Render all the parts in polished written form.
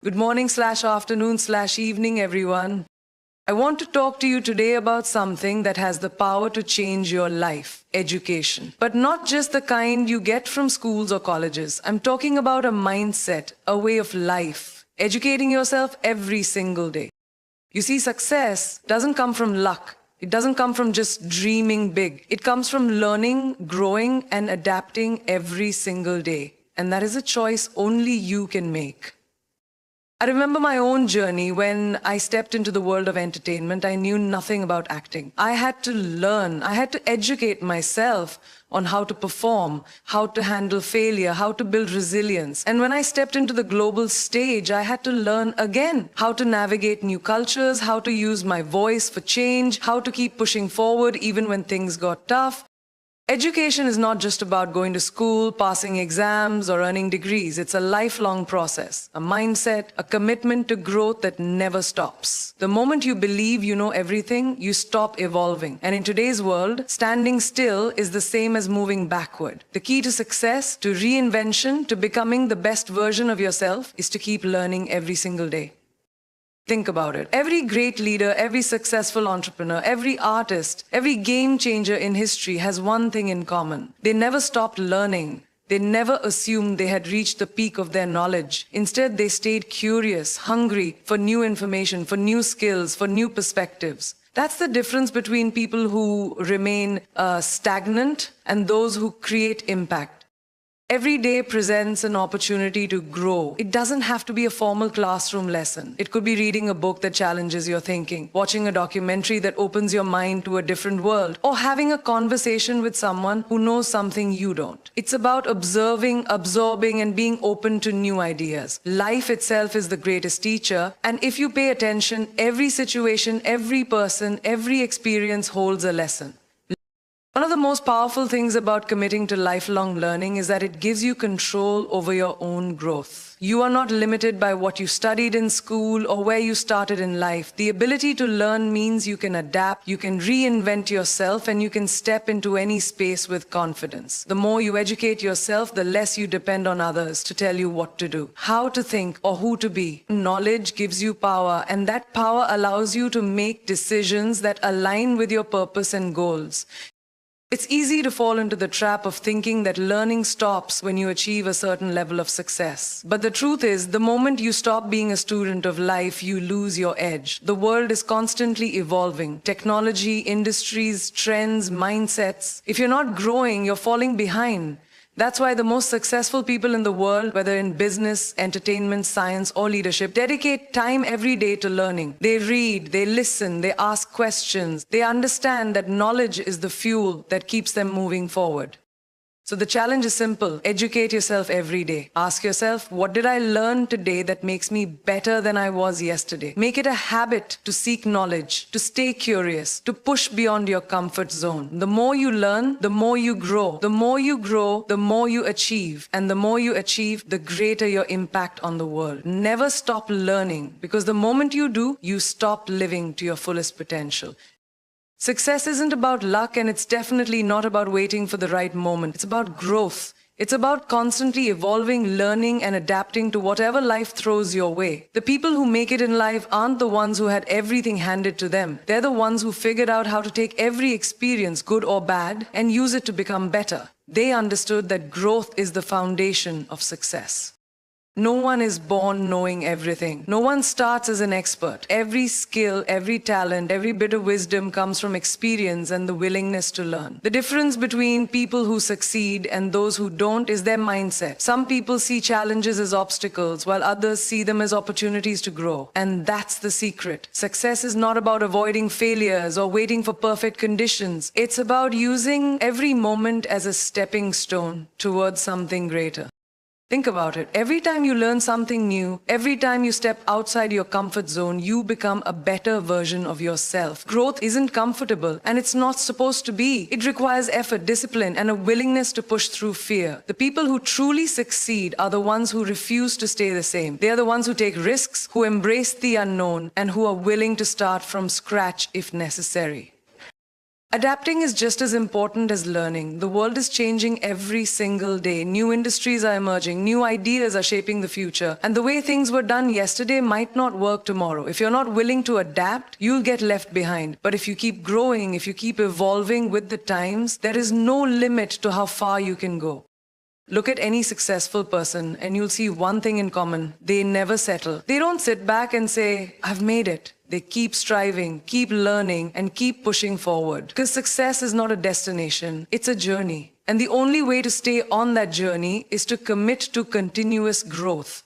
Good morning slash afternoon slash evening, everyone. I want to talk to you today about something that has the power to change your life, education. But not just the kind you get from schools or colleges. I'm talking about a mindset, a way of life, educating yourself every single day. You see, success doesn't come from luck. It doesn't come from just dreaming big. It comes from learning, growing, and adapting every single day. And that is a choice only you can make. I remember my own journey when I stepped into the world of entertainment. I knew nothing about acting. I had to learn, I had to educate myself on how to perform, how to handle failure, how to build resilience. And when I stepped into the global stage, I had to learn again how to navigate new cultures, how to use my voice for change, how to keep pushing forward even when things got tough. Education is not just about going to school, passing exams, or earning degrees. It's a lifelong process, a mindset, a commitment to growth that never stops. The moment you believe you know everything, you stop evolving. And in today's world, standing still is the same as moving backward. The key to success, to reinvention, to becoming the best version of yourself is to keep learning every single day. Think about it. Every great leader, every successful entrepreneur, every artist, every game changer in history has one thing in common. They never stopped learning. They never assumed they had reached the peak of their knowledge. Instead, they stayed curious, hungry for new information, for new skills, for new perspectives. That's the difference between people who remain stagnant and those who create impact. Every day presents an opportunity to grow. It doesn't have to be a formal classroom lesson. It could be reading a book that challenges your thinking, watching a documentary that opens your mind to a different world, or having a conversation with someone who knows something you don't. It's about observing, absorbing, and being open to new ideas. Life itself is the greatest teacher, and if you pay attention, every situation, every person, every experience holds a lesson. One of the most powerful things about committing to lifelong learning is that it gives you control over your own growth. You are not limited by what you studied in school or where you started in life. The ability to learn means you can adapt, you can reinvent yourself, and you can step into any space with confidence. The more you educate yourself, the less you depend on others to tell you what to do, how to think, or who to be. Knowledge gives you power, and that power allows you to make decisions that align with your purpose and goals. It's easy to fall into the trap of thinking that learning stops when you achieve a certain level of success. But the truth is, the moment you stop being a student of life, you lose your edge. The world is constantly evolving. Technology, industries, trends, mindsets. If you're not growing, you're falling behind. That's why the most successful people in the world, whether in business, entertainment, science, or leadership, dedicate time every day to learning. They read, they listen, they ask questions. They understand that knowledge is the fuel that keeps them moving forward. So the challenge is simple. Educate yourself every day. Ask yourself, what did I learn today that makes me better than I was yesterday? Make it a habit to seek knowledge, to stay curious, to push beyond your comfort zone. The more you learn, the more you grow. The more you grow, the more you achieve. And the more you achieve, the greater your impact on the world. Never stop learning, because the moment you do, you stop living to your fullest potential. Success isn't about luck, and it's definitely not about waiting for the right moment. It's about growth. It's about constantly evolving, learning, and adapting to whatever life throws your way. The people who make it in life aren't the ones who had everything handed to them. They're the ones who figured out how to take every experience, good or bad, and use it to become better. They understood that growth is the foundation of success. No one is born knowing everything. No one starts as an expert. Every skill, every talent, every bit of wisdom comes from experience and the willingness to learn. The difference between people who succeed and those who don't is their mindset. Some people see challenges as obstacles, while others see them as opportunities to grow. And that's the secret. Success is not about avoiding failures or waiting for perfect conditions. It's about using every moment as a stepping stone towards something greater. Think about it. Every time you learn something new, every time you step outside your comfort zone, you become a better version of yourself. Growth isn't comfortable, and it's not supposed to be. It requires effort, discipline, and a willingness to push through fear. The people who truly succeed are the ones who refuse to stay the same. They are the ones who take risks, who embrace the unknown, and who are willing to start from scratch if necessary. Adapting is just as important as learning. The world is changing every single day. New industries are emerging, new ideas are shaping the future, and the way things were done yesterday might not work tomorrow. If you're not willing to adapt, you'll get left behind. But if you keep growing, if you keep evolving with the times, there is no limit to how far you can go. Look at any successful person and you'll see one thing in common. They never settle. They don't sit back and say, I've made it. They keep striving, keep learning, and keep pushing forward. Because success is not a destination, it's a journey. And the only way to stay on that journey is to commit to continuous growth.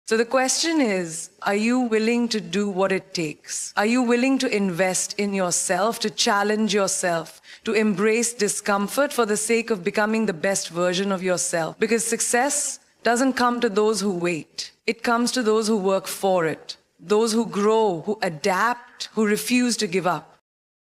So the question is, are you willing to do what it takes? Are you willing to invest in yourself, to challenge yourself, to embrace discomfort for the sake of becoming the best version of yourself? Because success doesn't come to those who wait. It comes to those who work for it. Those who grow, who adapt, who refuse to give up.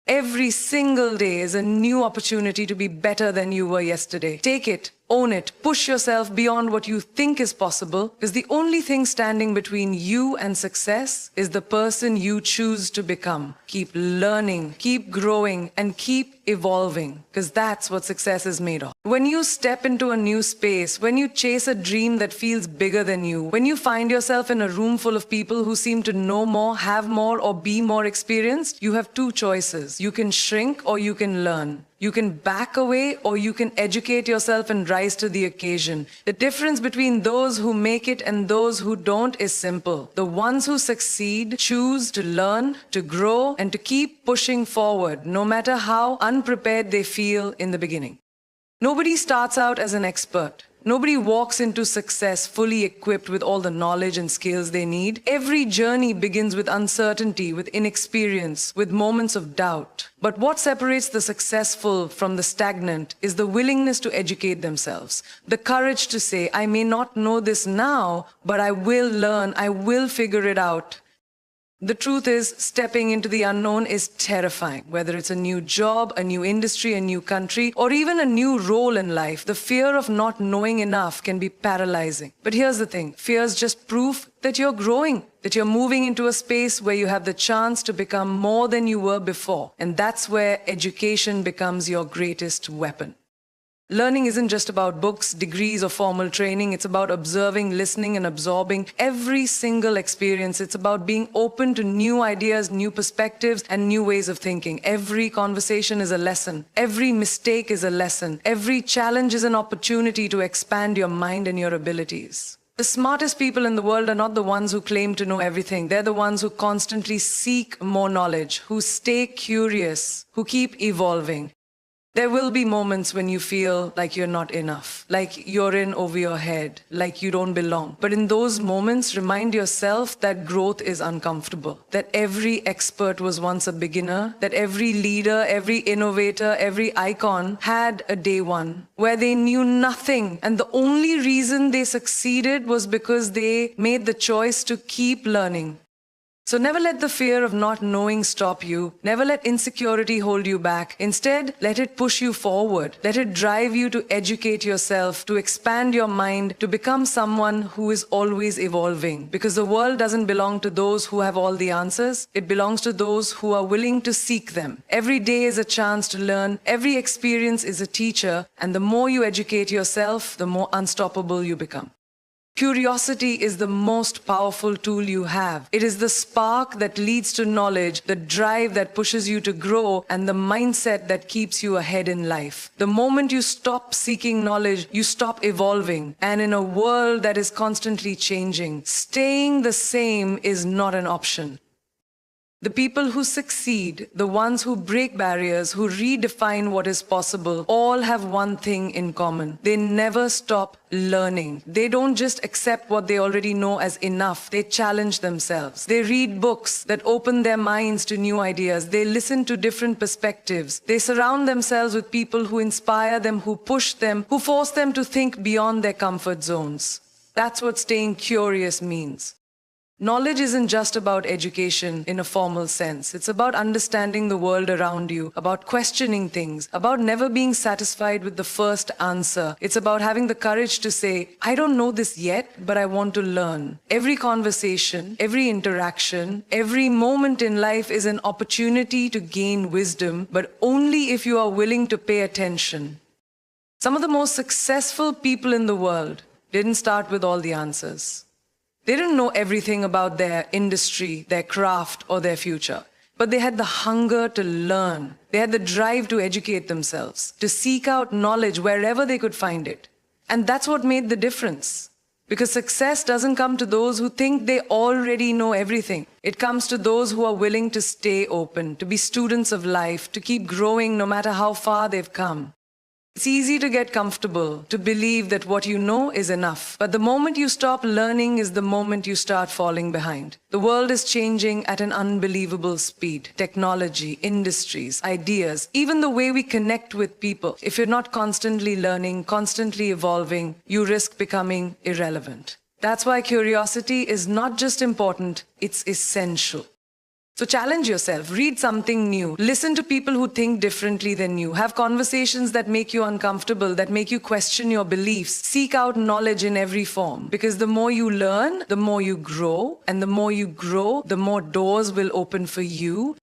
Every single day is a new opportunity to be better than you were yesterday. Take it, own it, push yourself beyond what you think is possible, because the only thing standing between you and success is the person you choose to become. Keep learning, keep growing, and keep evolving, because that's what success is made of. When you step into a new space, when you chase a dream that feels bigger than you, when you find yourself in a room full of people who seem to know more, have more, or be more experienced, you have two choices. You can shrink or you can learn. You can back away or you can educate yourself and rise to the occasion. The difference between those who make it and those who don't is simple. The ones who succeed choose to learn, to grow, and to keep pushing forward, no matter how unprepared they feel in the beginning. Nobody starts out as an expert. Nobody walks into success fully equipped with all the knowledge and skills they need. Every journey begins with uncertainty, with inexperience, with moments of doubt. But what separates the successful from the stagnant is the willingness to educate themselves. The courage to say, I may not know this now, but I will learn, I will figure it out. The truth is, stepping into the unknown is terrifying. Whether it's a new job, a new industry, a new country, or even a new role in life, the fear of not knowing enough can be paralyzing. But here's the thing, fear is just proof that you're growing, that you're moving into a space where you have the chance to become more than you were before. And that's where education becomes your greatest weapon. Learning isn't just about books, degrees, or formal training. It's about observing, listening, and absorbing every single experience. It's about being open to new ideas, new perspectives, and new ways of thinking. Every conversation is a lesson. Every mistake is a lesson. Every challenge is an opportunity to expand your mind and your abilities. The smartest people in the world are not the ones who claim to know everything. They're the ones who constantly seek more knowledge, who stay curious, who keep evolving. There will be moments when you feel like you're not enough, like you're in over your head, like you don't belong. But in those moments, remind yourself that growth is uncomfortable, that every expert was once a beginner, that every leader, every innovator, every icon had a day one where they knew nothing. And the only reason they succeeded was because they made the choice to keep learning. So never let the fear of not knowing stop you. Never let insecurity hold you back. Instead, let it push you forward. Let it drive you to educate yourself, to expand your mind, to become someone who is always evolving. Because the world doesn't belong to those who have all the answers. It belongs to those who are willing to seek them. Every day is a chance to learn. Every experience is a teacher. And the more you educate yourself, the more unstoppable you become. Curiosity is the most powerful tool you have. It is the spark that leads to knowledge, the drive that pushes you to grow, and the mindset that keeps you ahead in life. The moment you stop seeking knowledge, you stop evolving. And in a world that is constantly changing, staying the same is not an option. The people who succeed, the ones who break barriers, who redefine what is possible, all have one thing in common. They never stop learning. They don't just accept what they already know as enough. They challenge themselves. They read books that open their minds to new ideas. They listen to different perspectives. They surround themselves with people who inspire them, who push them, who force them to think beyond their comfort zones. That's what staying curious means. Knowledge isn't just about education in a formal sense. It's about understanding the world around you, about questioning things, about never being satisfied with the first answer. It's about having the courage to say, I don't know this yet, but I want to learn. Every conversation, every interaction, every moment in life is an opportunity to gain wisdom, but only if you are willing to pay attention. Some of the most successful people in the world didn't start with all the answers. They didn't know everything about their industry, their craft, or their future. But they had the hunger to learn. They had the drive to educate themselves, to seek out knowledge wherever they could find it. And that's what made the difference. Because success doesn't come to those who think they already know everything. It comes to those who are willing to stay open, to be students of life, to keep growing no matter how far they've come. It's easy to get comfortable, to believe that what you know is enough. But the moment you stop learning is the moment you start falling behind. The world is changing at an unbelievable speed. Technology, industries, ideas, even the way we connect with people. If you're not constantly learning, constantly evolving, you risk becoming irrelevant. That's why curiosity is not just important, it's essential. So challenge yourself, read something new, listen to people who think differently than you, have conversations that make you uncomfortable, that make you question your beliefs, seek out knowledge in every form. Because the more you learn, the more you grow, and the more you grow, the more doors will open for you.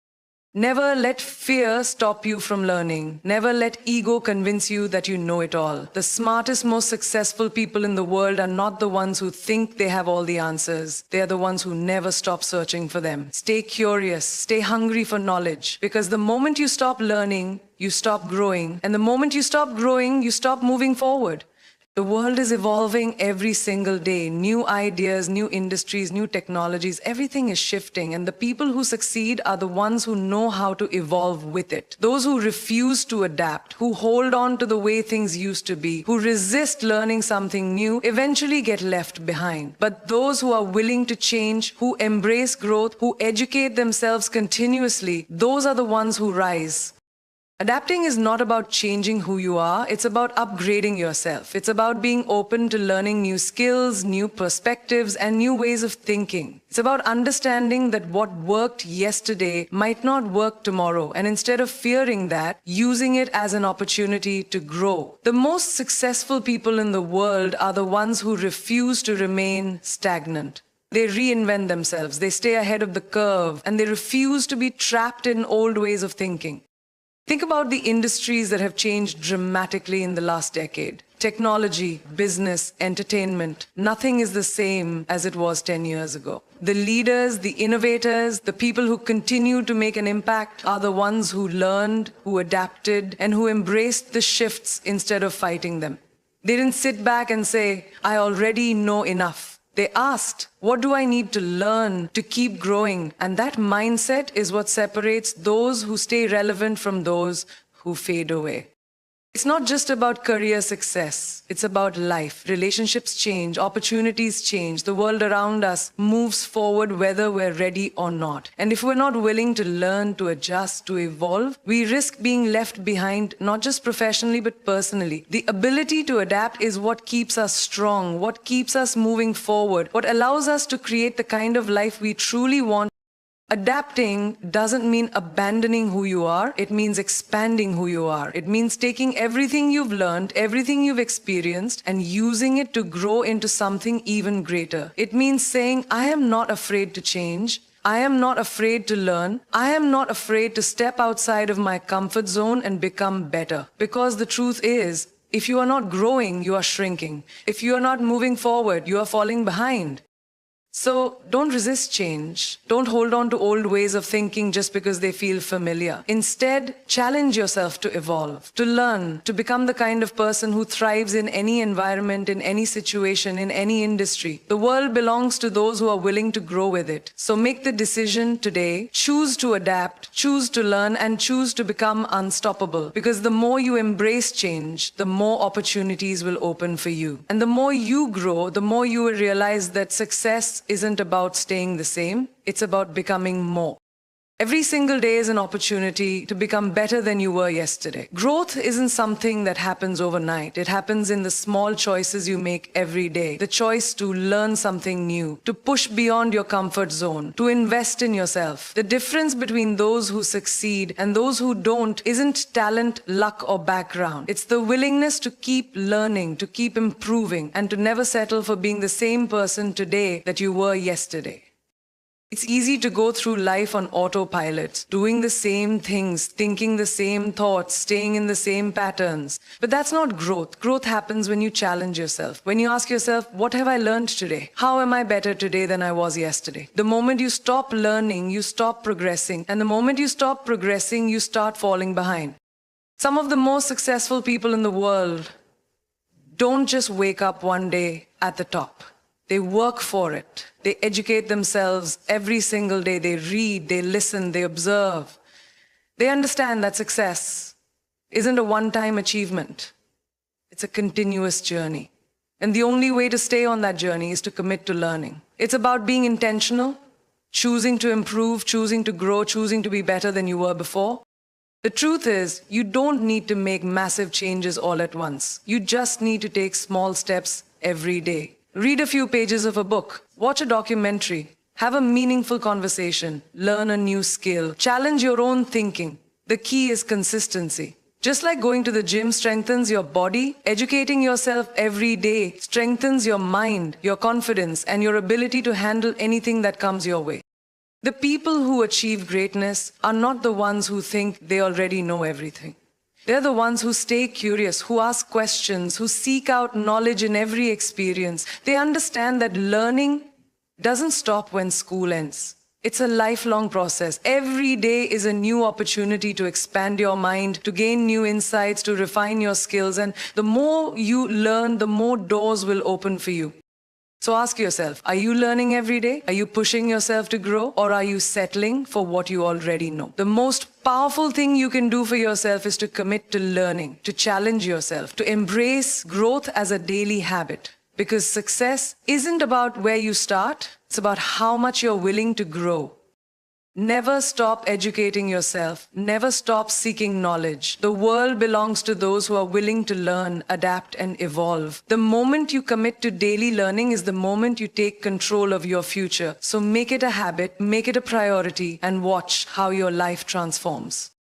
Never let fear stop you from learning. Never let ego convince you that you know it all. The smartest, most successful people in the world are not the ones who think they have all the answers. They are the ones who never stop searching for them. Stay curious, stay hungry for knowledge. Because the moment you stop learning, you stop growing. And the moment you stop growing, you stop moving forward. The world is evolving every single day. New ideas, new industries, new technologies, everything is shifting. And the people who succeed are the ones who know how to evolve with it. Those who refuse to adapt, who hold on to the way things used to be, who resist learning something new, eventually get left behind. But those who are willing to change, who embrace growth, who educate themselves continuously, those are the ones who rise. Adapting is not about changing who you are, it's about upgrading yourself. It's about being open to learning new skills, new perspectives, and new ways of thinking. It's about understanding that what worked yesterday might not work tomorrow, and instead of fearing that, using it as an opportunity to grow. The most successful people in the world are the ones who refuse to remain stagnant. They reinvent themselves, they stay ahead of the curve, and they refuse to be trapped in old ways of thinking. Think about the industries that have changed dramatically in the last decade. Technology, business, entertainment. Nothing is the same as it was 10 years ago. The leaders, the innovators, the people who continue to make an impact are the ones who learned, who adapted, and who embraced the shifts instead of fighting them. They didn't sit back and say, I already know enough. They asked, what do I need to learn to keep growing? And that mindset is what separates those who stay relevant from those who fade away. It's not just about career success. It's about life. Relationships change, opportunities change. The world around us moves forward whether we're ready or not. And if we're not willing to learn, to adjust, to evolve, we risk being left behind, not just professionally, but personally. The ability to adapt is what keeps us strong, what keeps us moving forward, what allows us to create the kind of life we truly want. Adapting doesn't mean abandoning who you are, it means expanding who you are. It means taking everything you've learned, everything you've experienced, and using it to grow into something even greater. It means saying, I am not afraid to change. I am not afraid to learn. I am not afraid to step outside of my comfort zone and become better. Because the truth is, if you are not growing, you are shrinking. If you are not moving forward, you are falling behind. So don't resist change. Don't hold on to old ways of thinking just because they feel familiar. Instead, challenge yourself to evolve, to learn, to become the kind of person who thrives in any environment, in any situation, in any industry. The world belongs to those who are willing to grow with it. So make the decision today, choose to adapt, choose to learn, and choose to become unstoppable. Because the more you embrace change, the more opportunities will open for you. And the more you grow, the more you will realize that success isn't about staying the same, it's about becoming more. Every single day is an opportunity to become better than you were yesterday. Growth isn't something that happens overnight. It happens in the small choices you make every day. The choice to learn something new, to push beyond your comfort zone, to invest in yourself. The difference between those who succeed and those who don't isn't talent, luck, or background. It's the willingness to keep learning, to keep improving, and to never settle for being the same person today that you were yesterday. It's easy to go through life on autopilot, doing the same things, thinking the same thoughts, staying in the same patterns. But that's not growth. Growth happens when you challenge yourself. When you ask yourself, what have I learned today? How am I better today than I was yesterday? The moment you stop learning, you stop progressing. And the moment you stop progressing, you start falling behind. Some of the most successful people in the world don't just wake up one day at the top. They work for it. They educate themselves every single day. They read, they listen, they observe. They understand that success isn't a one-time achievement. It's a continuous journey. And the only way to stay on that journey is to commit to learning. It's about being intentional, choosing to improve, choosing to grow, choosing to be better than you were before. The truth is, you don't need to make massive changes all at once. You just need to take small steps every day. Read a few pages of a book, watch a documentary, have a meaningful conversation, learn a new skill, challenge your own thinking. The key is consistency. Just like going to the gym strengthens your body, educating yourself every day strengthens your mind, your confidence, and your ability to handle anything that comes your way. The people who achieve greatness are not the ones who think they already know everything. They're the ones who stay curious, who ask questions, who seek out knowledge in every experience. They understand that learning doesn't stop when school ends. It's a lifelong process. Every day is a new opportunity to expand your mind, to gain new insights, to refine your skills. And the more you learn, the more doors will open for you. So ask yourself, are you learning every day? Are you pushing yourself to grow? Or are you settling for what you already know? The most powerful thing you can do for yourself is to commit to learning, to challenge yourself, to embrace growth as a daily habit. Because success isn't about where you start, it's about how much you're willing to grow. Never stop educating yourself. Never stop seeking knowledge. The world belongs to those who are willing to learn, adapt, and evolve. The moment you commit to daily learning is the moment you take control of your future. So make it a habit, make it a priority, and watch how your life transforms.